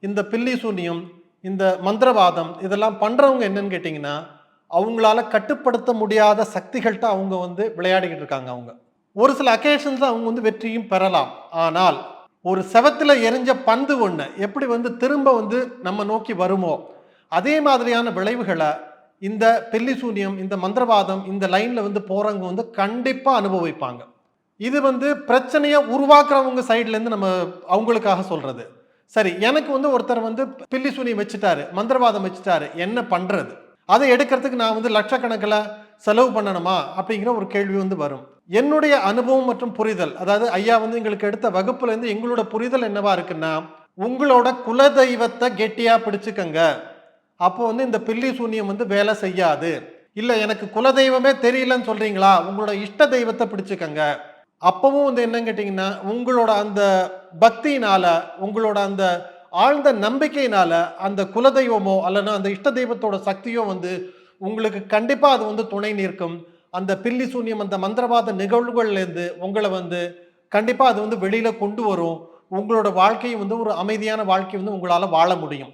இந்த பில்லி சூனியம், இந்த மந்திரவாதம் இதெல்லாம் பண்றவங்க என்னன்னு கேட்டிங்கன்னா, அவங்களால கட்டுப்படுத்த முடியாத சக்திகள்ட்ட அவங்க விளையாடிக்கிட்டு இருக்காங்க அவங்க. ஒரு சில அக்கேஷன்ஸ்ல அவங்க வெற்றியும் பெறலாம். ஆனால், ஒரு செவத்துல எரிஞ்ச பந்து ஒண்ணு எப்படி திரும்ப நம்ம நோக்கி வருமோ, அதே மாதிரியான விளைவுகள இந்த பில்லி சூனியம், இந்த மந்திரவாதம், இந்த லைன்ல போறவங்க கண்டிப்பா அனுபவிப்பாங்க. இது பிரச்சனைய உருவாக்குறவங்க சைடுல இருந்து நம்ம அவங்களுக்காக சொல்றது. சரி, எனக்கு ஒருத்தர் பில்லி சூனியம் வச்சுட்டாரு, மந்திரவாதம் வச்சுட்டாரு. என்ன பண்றது? அதை எடுக்கிறதுக்கு நான் லட்சக்கணக்கில செலவு பண்ணணுமா? அப்படிங்கிற ஒரு கேள்வி வரும். என்னுடைய அனுபவம் மற்றும் புரிதல், அதாவது ஐயா எங்களுக்கு எடுத்த வகுப்புல இருந்து எங்களோட புரிதல் என்னவா இருக்குன்னா, உங்களோட குலதெய்வத்தை கெட்டியா பிடிச்சுக்கங்க. அப்போ இந்த பில்லி சூனியம் வேலை செய்யாது. இல்ல எனக்கு குலதெய்வமே தெரியலன்னு சொல்றீங்களா? உங்களோட இஷ்ட தெய்வத்தை பிடிச்சுக்கங்க. அப்பவும் என்னன்னு கேட்டீங்கன்னா, உங்களோட அந்த பக்தியினால, உங்களோட அந்த ஆழ்ந்த நம்பிக்கையினால, அந்த குலதெய்வமோ அல்லனா அந்த இஷ்ட தெய்வத்தோட சக்தியோ உங்களுக்கு கண்டிப்பா அது துணை நிற்கும். அந்த பில்லி சூனியம், அந்த மந்திரவாத நிகழ்வுகள்லேருந்து உங்கள கண்டிப்பா அது வெளியில கொண்டு வரும். உங்களோட வாழ்க்கையும் ஒரு அமைதியான வாழ்க்கை உங்களால வாழ முடியும்.